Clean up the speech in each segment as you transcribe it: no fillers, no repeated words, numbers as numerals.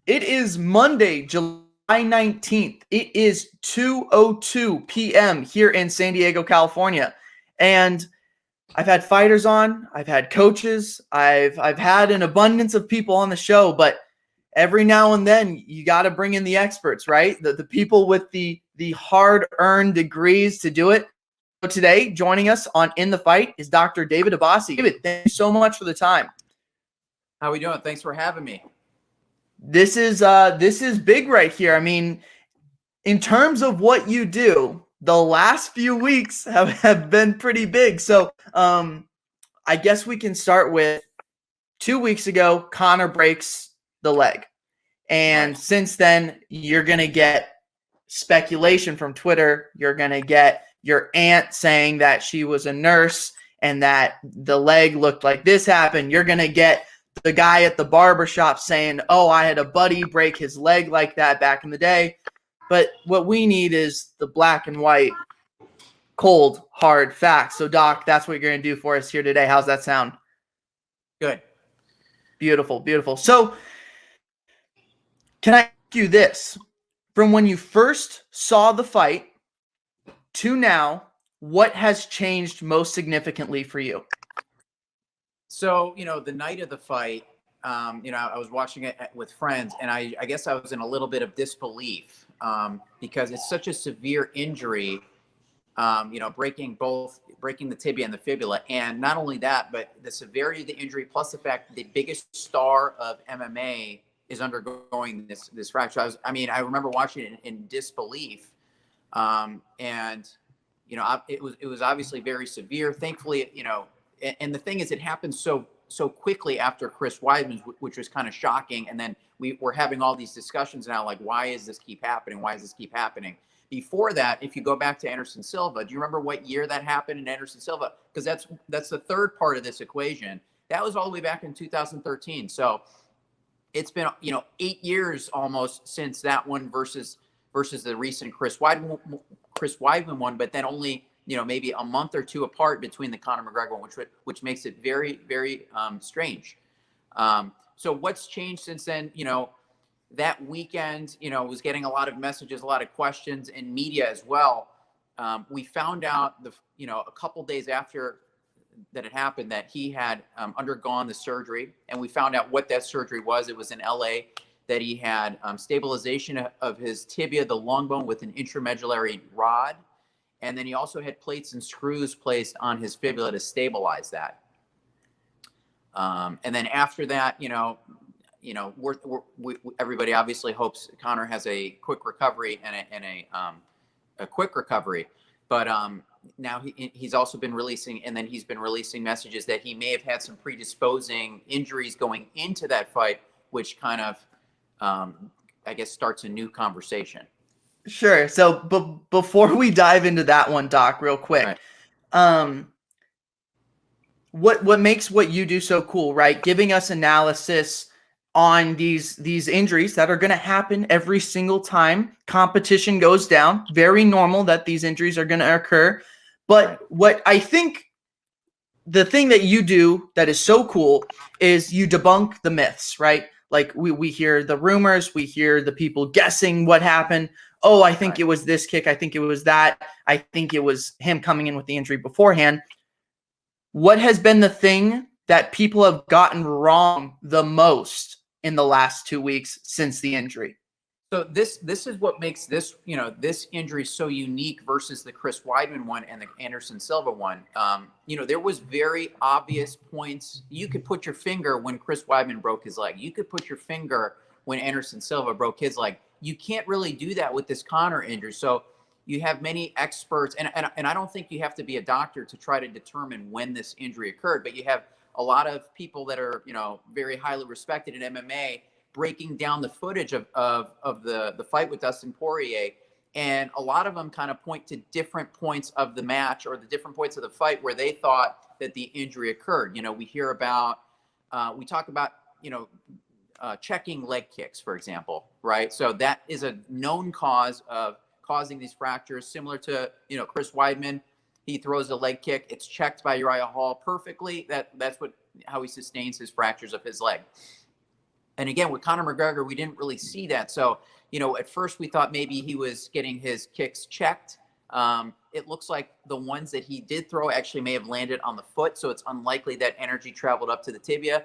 It is Monday, July 19th. It is 2:02 p.m. here in San Diego, California. And I've had fighters on, I've had coaches, I've had an abundance of people on the show, but every now and then you got to bring in the experts, right? The people with the hard-earned degrees to do it. So today, joining us on In the Fight is Dr. David Abbasi. David, thank you so much for the time. How are we doing? Thanks for having me. This is big right here. I mean, in terms of what you do, the last few weeks have been pretty big. So I guess we can start with 2 weeks ago, Conor breaks the leg. And Right. Since then, you're going to get speculation from Twitter. You're going to get your aunt saying that she was a nurse and that the leg looked like this happened. You're going to get the guy at the barbershop saying, oh, I had a buddy break his leg like that back in the day. But what we need is the black and white, cold, hard facts. So, Doc, that's what you're going to do for us here today. How's that sound? Good. Beautiful, beautiful. So, can I ask you this? From when you first saw the fight to now, what has changed most significantly for you? So, the night of the fight, I was watching it with friends, and I guess I was in a little bit of disbelief because it's such a severe injury, breaking the tibia and the fibula. And not only that, but the severity of the injury, plus the fact that the biggest star of MMA is undergoing this fracture. I remember watching it in disbelief. And it was obviously very severe. Thankfully, and the thing is, it happened so quickly after Chris Weidman's, which was kind of shocking. And then we're having all these discussions now, like, why is this keep happening? Why does this keep happening? Before that, if you go back to Anderson Silva, do you remember what year that happened in Anderson Silva? Because that's the third part of this equation. That was all the way back in 2013. So it's been 8 years almost since that one versus the recent Chris Weidman one, but then only maybe a month or two apart between the Conor McGregor one, which makes it very, very strange. So what's changed since then? That weekend, was getting a lot of messages, a lot of questions, and media as well. We found out a couple days after that it happened that he had undergone the surgery, and we found out what that surgery was. It was in LA, that he had stabilization of his tibia, the long bone, with an intramedullary rod. And then he also had plates and screws placed on his fibula to stabilize that. And then after that, everybody obviously hopes Conor has a quick recovery and a quick recovery. But now he's also been releasing messages that he may have had some predisposing injuries going into that fight, which kind of, I guess, starts a new conversation. Sure. So before we dive into that one, Doc, real quick, right. What makes what you do so cool, right? Giving us analysis on these injuries that are going to happen every single time competition goes down. Very normal that these injuries are going to occur. But right. What I think the thing that you do that is so cool is you debunk the myths, right? Like we hear the rumors, we hear the people guessing what happened. Oh, I think right. It was this kick. I think it was that. I think it was him coming in with the injury beforehand. What has been the thing that people have gotten wrong the most in the last 2 weeks since the injury? So this is what makes this injury so unique versus the Chris Weidman one and the Anderson Silva one. There was very obvious points. You could put your finger when Chris Weidman broke his leg. You could put your finger when Anderson Silva broke his leg. You can't really do that with this Conor injury. So you have many experts, and I don't think you have to be a doctor to try to determine when this injury occurred, but you have a lot of people that are very highly respected in MMA breaking down the footage of the fight with Dustin Poirier. And a lot of them kind of point to different points of the match or the different points of the fight where they thought that the injury occurred. We talk about, checking leg kicks, for example, right? So that is a known cause of causing these fractures, similar to, Chris Weidman. He throws a leg kick. It's checked by Uriah Hall perfectly. That's how he sustains his fractures of his leg. And again, with Conor McGregor, we didn't really see that. So, you know, at first we thought maybe he was getting his kicks checked. It looks like the ones that he did throw actually may have landed on the foot. So it's unlikely that energy traveled up to the tibia.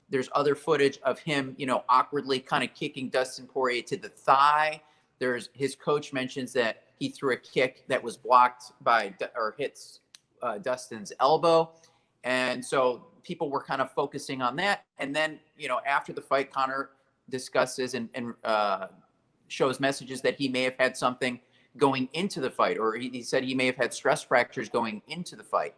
There's other footage of him, you know, awkwardly kind of kicking Dustin Poirier to the thigh. There's his coach mentions that he threw a kick that was blocked by or hits Dustin's elbow. And so people were kind of focusing on that. And then, you know, after the fight, Conor discusses and shows messages that he may have had something going into the fight, or he said he may have had stress fractures going into the fight.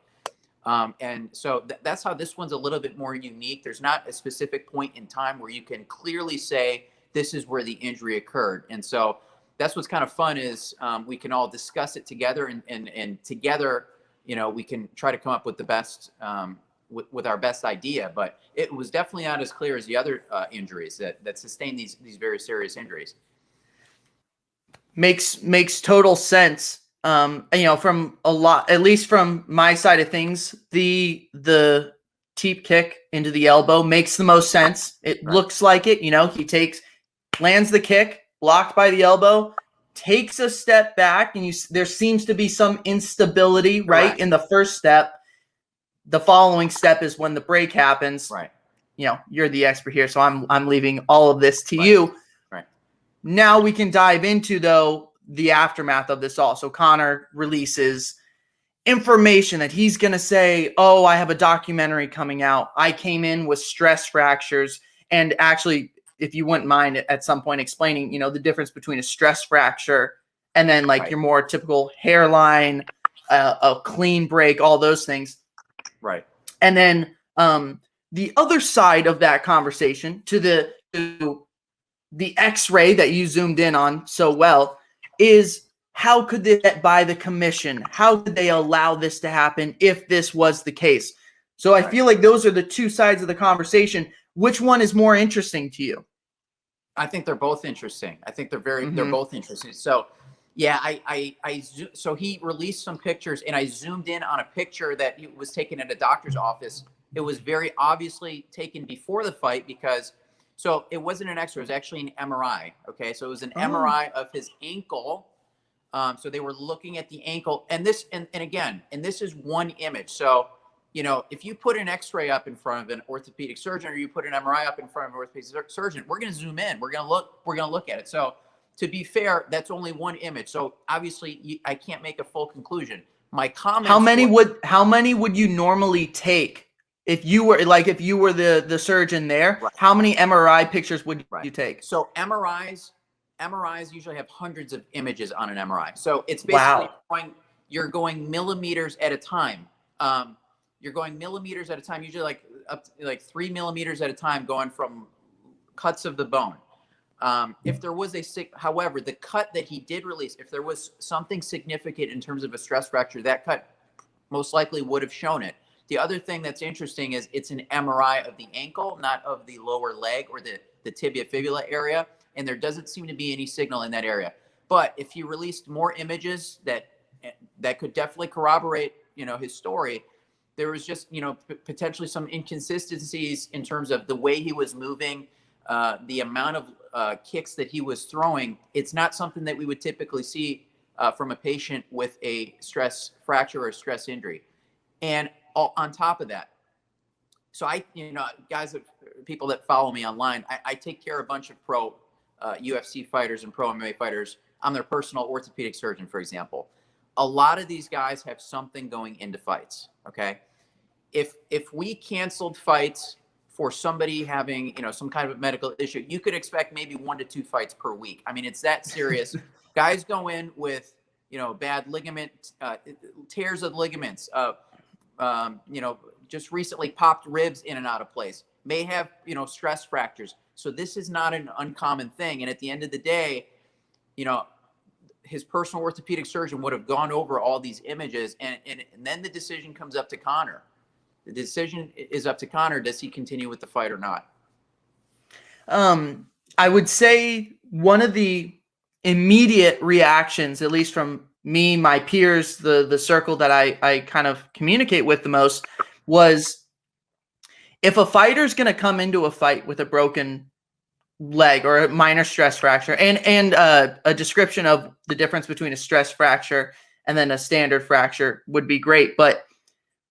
And so that's how this one's a little bit more unique. There's not a specific point in time where you can clearly say this is where the injury occurred. And so that's what's kind of fun is we can all discuss it together and together, you know, we can try to come up with the best, with our best idea. But it was definitely not as clear as the other injuries that sustained these very serious injuries. Makes total sense. You know, from a lot, at least from my side of things, the teep kick into the elbow makes the most sense. It looks like it, you know, he lands the kick, blocked by the elbow, takes a step back, and there seems to be some instability, right, in the first step. The following step is when the break happens. Right. You know, you're the expert here, so I'm leaving all of this to you. Right. Now we can dive into, though, the aftermath of this all. So Conor releases information that he's going to say, oh, I have a documentary coming out. I came in with stress fractures. And actually, if you wouldn't mind at some point explaining, you know, the difference between a stress fracture and then like your more typical hairline, a clean break, all those things. Right. And then the other side of that conversation to the X-ray that you zoomed in on so well is, how could they get by the commission? How could they allow this to happen if this was the case? So I feel like those are the two sides of the conversation. Which one is more interesting to you? I think they're both interesting. I think they're both interesting. So yeah, so he released some pictures and I zoomed in on a picture that was taken at a doctor's office. It was very obviously taken before the fight because, so it wasn't an X-ray, it was actually an MRI. Okay. So it was an MRI of his ankle. So they were looking at the ankle and this, and again, and this is one image. So, you know, if you put an X-ray up in front of an orthopedic surgeon or you put an MRI up in front of an orthopedic surgeon, we're going to zoom in. We're going to look at it. So to be fair, that's only one image. So obviously I can't make a full conclusion. My comment. How many would you normally take if you were the surgeon there? Right. How many MRI pictures would you take? So MRIs usually have hundreds of images on an MRI. So it's basically you're going millimeters at a time. You're going millimeters at a time, usually like up to like 3 millimeters at a time, going from cuts of the bone. If there was however, the cut that he did release, if there was something significant in terms of a stress fracture, that cut most likely would have shown it. The other thing that's interesting is it's an MRI of the ankle, not of the lower leg or the tibia fibula area. And there doesn't seem to be any signal in that area. But if he released more images that could definitely corroborate, you know, his story, there was just, you know, potentially some inconsistencies in terms of the way he was moving, the amount of kicks that he was throwing. It's not something that we would typically see from a patient with a stress fracture or a stress injury. And on top of that, so you know, guys, people that follow me online, I take care of a bunch of pro UFC fighters and pro MMA fighters. I'm their personal orthopedic surgeon, for example. A lot of these guys have something going into fights. Okay. If we canceled fights for somebody having, you know, some kind of a medical issue, you could expect maybe 1 to 2 fights per week. I mean, it's that serious. Guys go in with, you know, bad ligament, tears of ligaments, you know, just recently popped ribs in and out of place, may have, you know, stress fractures. So this is not an uncommon thing. And at the end of the day, you know, his personal orthopedic surgeon would have gone over all these images, and then the decision comes up to Conor. The decision is up to Conor. Does he continue with the fight or not? I would say one of the immediate reactions, at least from me, my peers, the circle that I kind of communicate with the most, was if a fighter's going to come into a fight with a broken leg or a minor stress fracture, and a description of the difference between a stress fracture and then a standard fracture would be great. But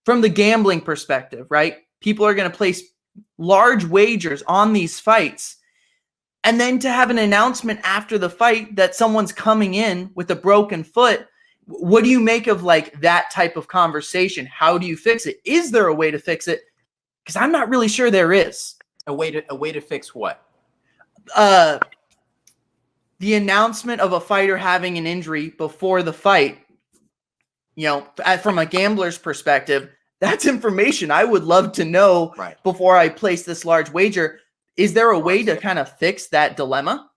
from the gambling perspective, right? People are going to place large wagers on these fights. And then to have an announcement after the fight that someone's coming in with a broken foot, what do you make of like that type of conversation? How do you fix it? Is there a way to fix it? Because I'm not really sure there is. A way to fix what? The announcement of a fighter having an injury before the fight, you know, from a gambler's perspective, that's information I would love to know before I place this large wager. Is there a way to kind of fix that dilemma?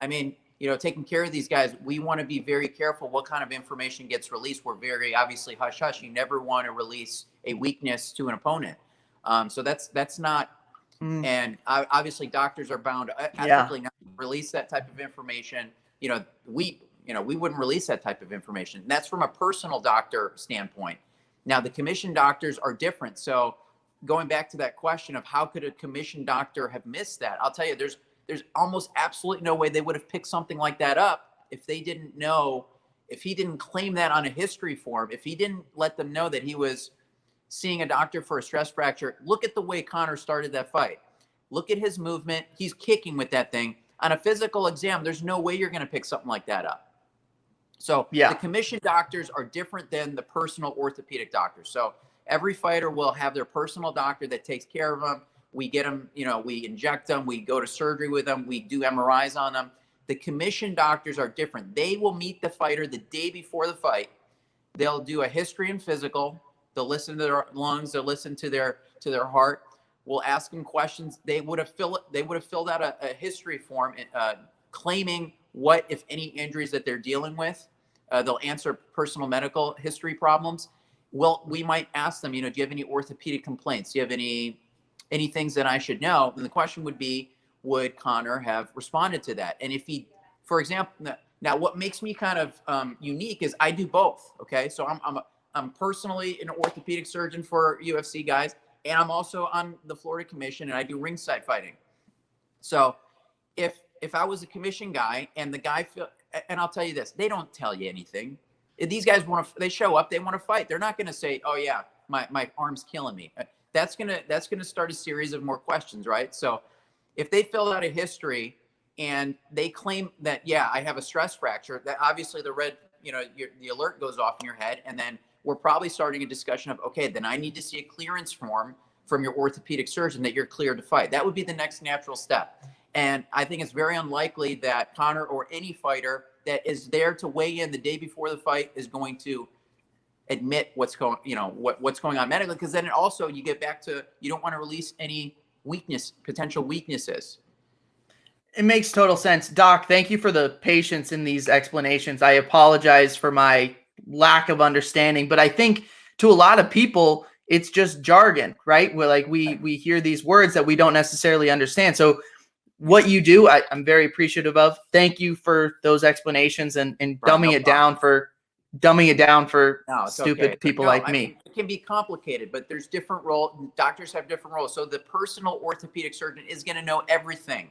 I mean, you know, taking care of these guys, we want to be very careful what kind of information gets released. We're very obviously hush hush. You never want to release a weakness to an opponent. So that's not. And obviously, doctors are bound to ethically not release that type of information. You know, we wouldn't release that type of information. And that's from a personal doctor standpoint. Now, the commission doctors are different. So going back to that question of how could a commission doctor have missed that? I'll tell you, there's almost absolutely no way they would have picked something like that up if they didn't know, if he didn't claim that on a history form, if he didn't let them know that he was seeing a doctor for a stress fracture. Look at the way Conor started that fight. Look at his movement. He's kicking with that thing. On a physical exam, there's no way you're going to pick something like that up. So the commission doctors are different than the personal orthopedic doctors. So every fighter will have their personal doctor that takes care of them. We get them, you know, we inject them, we go to surgery with them, we do MRIs on them. The commission doctors are different. They will meet the fighter the day before the fight. They'll do a history and physical. They'll listen to their lungs. They'll listen to their heart. We'll ask them questions. They would have filled out a history form claiming what, if any, injuries that they're dealing with. They'll answer personal medical history problems. Well, we might ask them, you know, do you have any orthopedic complaints? Do you have any things that I should know? And the question would be, would Conor have responded to that? And if he, for example, now what makes me kind of unique is I do both. Okay, so I'm personally an orthopedic surgeon for UFC guys, and I'm also on the Florida Commission, and I do ringside fighting. So if I was a commission guy and the guy and I'll tell you this, they don't tell you anything. If these guys they show up, they want to fight. They're not going to say, oh yeah, my arm's killing me. That's gonna start a series of more questions, right? So if they fill out a history and they claim that, yeah, I have a stress fracture, that obviously the red, you know, the alert goes off in your head, and then we're probably starting a discussion of, okay, then I need to see a clearance form from your orthopedic surgeon that you're cleared to fight. That would be the next natural step. And I think it's very unlikely that Conor or any fighter that is there to weigh in the day before the fight is going to admit what's going on medically, because then also you get back to, you don't want to release any potential weaknesses. It makes total sense. Doc, thank you for the patience in these explanations. I apologize for my lack of understanding, but I think to a lot of people, it's just jargon, right? Where like we hear these words that we don't necessarily understand. So what you do, I'm very appreciative of. Thank you for those explanations and dumbing it down for stupid people like me. Mean, it can be complicated, but there's different roles. Doctors have different roles. So the personal orthopedic surgeon is going to know everything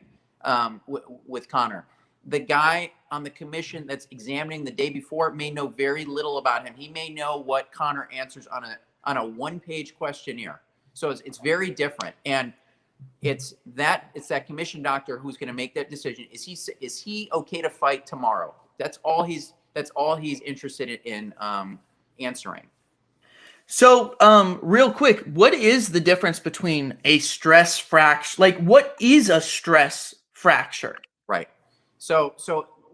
with Conor. The guy on the commission that's examining the day before may know very little about him. He may know what Conor answers on a one-page questionnaire. So it's very different. And it's that commission doctor who's going to make that decision. Is he okay to fight tomorrow? That's all he's interested in answering. So, real quick, what is the difference between a stress fracture? Like, what is a stress fracture? Right. So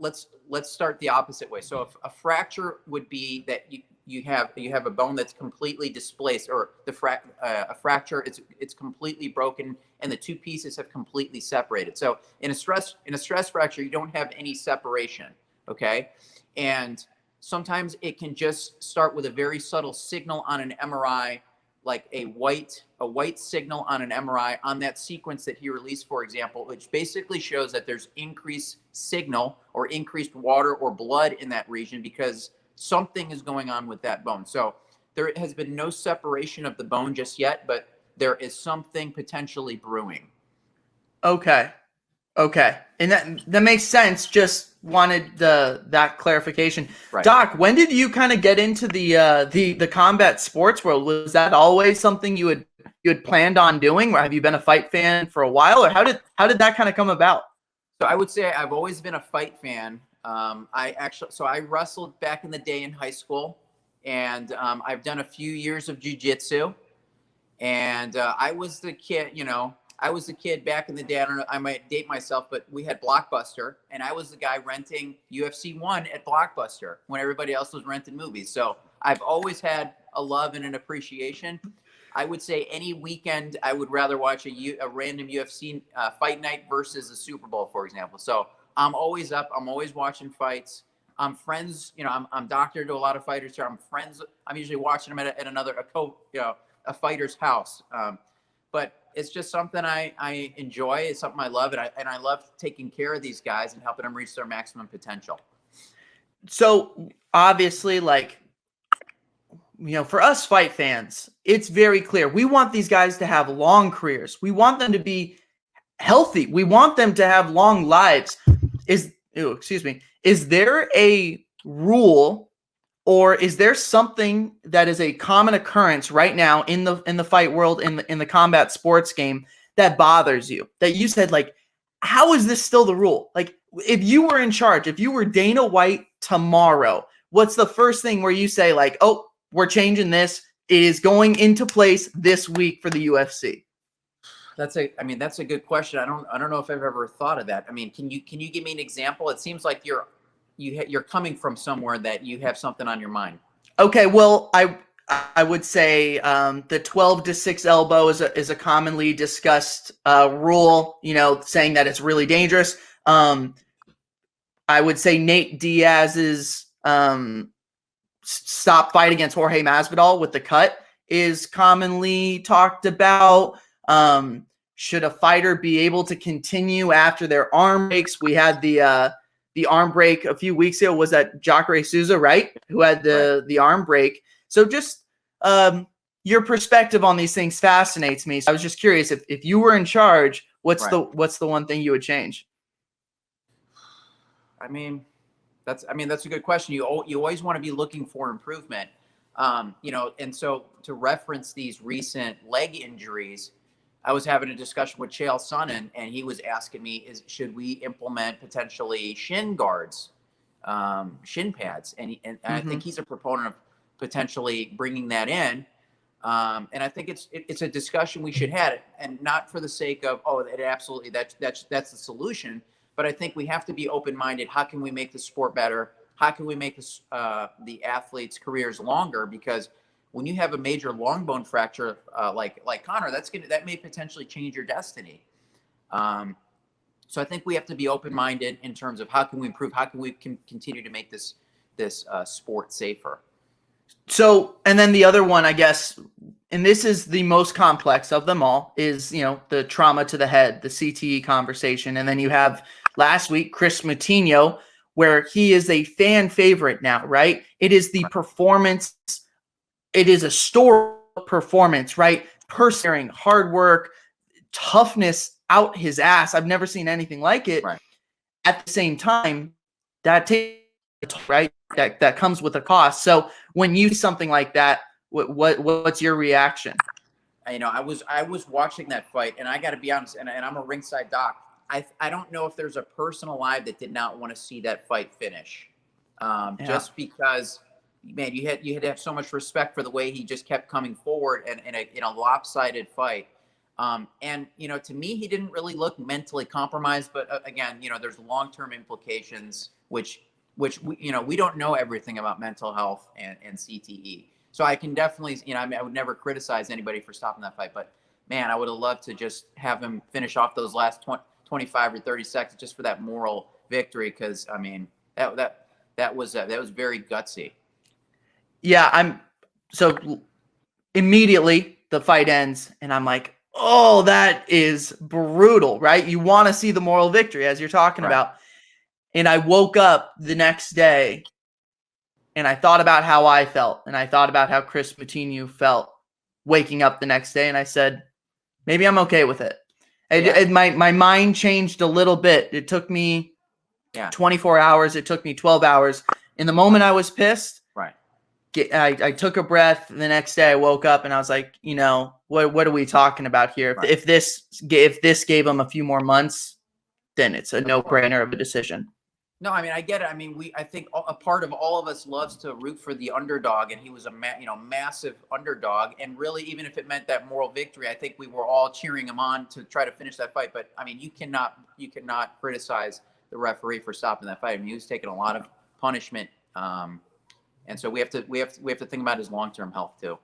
let's start the opposite way. So if a fracture would be that you have a bone that's completely displaced, or a fracture, it's completely broken and the two pieces have completely separated. So in a stress fracture, you don't have any separation. Okay. And sometimes it can just start with a very subtle signal on an MRI, like a white signal on an MRI on that sequence that he released, for example, which basically shows that there's increased signal or increased water or blood in that region because something is going on with that bone. So there has been no separation of the bone just yet, but there is something potentially brewing. Okay. Okay. And that makes sense. Just wanted that clarification. Right. Doc, when did you kind of get into the combat sports world? Was that always something you had planned on doing? Or have you been a fight fan for a while? Or how did that kind of come about? So I would say I've always been a fight fan. I wrestled back in the day in high school, and I've done a few years of jujitsu. And I was the kid, I was the kid back in the day. I don't know, I might date myself, but we had Blockbuster, and I was the guy renting UFC 1 at Blockbuster when everybody else was renting movies. So I've always had a love and an appreciation. I would say any weekend, I would rather watch a random UFC fight night versus a Super Bowl, for example. So I'm always up. I'm always watching fights. I'm friends. I'm doctor to a lot of fighters here. I'm friends. I'm usually watching them at a fighter's house. But it's just something I enjoy. It's something I love, and I love taking care of these guys and helping them reach their maximum potential. So obviously, for us fight fans, it's very clear. We want these guys to have long careers. We want them to be healthy. We want them to have long lives. Is there a rule, or is there something that is a common occurrence right now in the fight world, in the combat sports game, that bothers you? That you said, how is this still the rule? Like, if you were in charge, if you were Dana White tomorrow, what's the first thing where you say, oh, we're changing this? It is going into place this week for the UFC. That's a good question. I don't know if I've ever thought of that. I mean, can you give me an example? It seems like you're coming from somewhere that you have something on your mind. Okay, well, I would say the 12-6 elbow is a commonly discussed rule. Saying that it's really dangerous. I would say Nate Diaz's stop fight against Jorge Masvidal with the cut is commonly talked about. Should a fighter be able to continue after their arm breaks? We had the arm break a few weeks ago. Was that Jacare Souza, right? Who had the arm break. So just your perspective on these things fascinates me. So I was just curious, if you were in charge, what's the one thing you would change? That's a good question. You always want to be looking for improvement. And so to reference these recent leg injuries, I was having a discussion with Chael Sonnen, and he was asking me, should we implement potentially shin guards, shin pads? And I think he's a proponent of potentially bringing that in. And I think it's a discussion we should have, and not for the sake of, that's the solution. But I think we have to be open-minded. How can we make the sport better? How can we make the athletes' careers longer? Because when you have a major long bone fracture like Conor, that may potentially change your destiny. So I think we have to be open-minded in terms of how can we improve? How can we continue to make this sport safer? So, and then the other one, I guess, and this is the most complex of them all, is the trauma to the head, the CTE conversation, and then you have last week Chris Moutinho, where he is a fan favorite now, right? It is the performance. It is a story performance, right? Persevering, hard work, toughness out his ass. I've never seen anything like it. Right. At the same time, that takes, right? That comes with a cost. So when you see something like that, what's your reaction? I was watching that fight, and I got to be honest, and I'm a ringside doc. I don't know if there's a person alive that did not want to see that fight finish, just because, man, you had to have so much respect for the way he just kept coming forward and in a lopsided fight. And to me, he didn't really look mentally compromised. But again, there's long-term implications, which we don't know everything about mental health and CTE. So I can definitely, I would never criticize anybody for stopping that fight, but man, I would have loved to just have him finish off those last 25 or 30 seconds just for that moral victory. Cause that was very gutsy. Yeah. So immediately the fight ends and I'm like, oh, that is brutal, right? You want to see the moral victory, as you're talking about. And I woke up the next day and I thought about how I felt, and I thought about how Chris Moutinho felt waking up the next day, and I said, maybe I'm okay with it. My mind changed a little bit. It took me 24 hours. It took me 12 hours. In the moment I was pissed, right. I took a breath. The next day I woke up and I was like, you know, what are we talking about here? Right. If this gave him a few more months, then it's a no-brainer of a decision. No, I mean, I get it. I mean, I think a part of all of us loves to root for the underdog, and he was a massive underdog. And really, even if it meant that moral victory, I think we were all cheering him on to try to finish that fight. But I mean, you cannot criticize the referee for stopping that fight. I mean, he was taking a lot of punishment, and so we have to think about his long-term health too.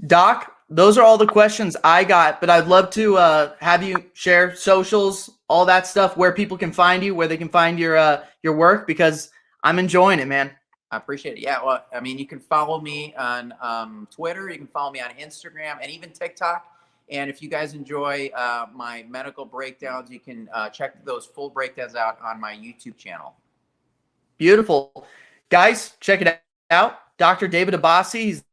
Doc, those are all the questions I got, but I'd love to have you share socials, all that stuff, where people can find you, where they can find your work, because I'm enjoying it, man. I appreciate it. Yeah, well, I mean, you can follow me on Twitter, you can follow me on Instagram, and even TikTok. And if you guys enjoy my medical breakdowns, you can check those full breakdowns out on my YouTube channel. Beautiful. Guys, check it out. Dr. David Abbasi, he's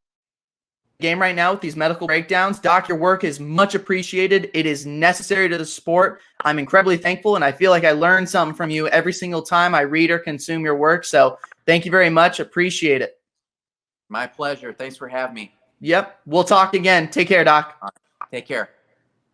game right now with these medical breakdowns. Doc, your work is much appreciated. It is necessary to the sport. I'm incredibly thankful, and I feel like I learn something from you every single time I read or consume your work. So thank you very much. Appreciate it. My pleasure. Thanks for having me. Yep. We'll talk again. Take care, Doc. Take care.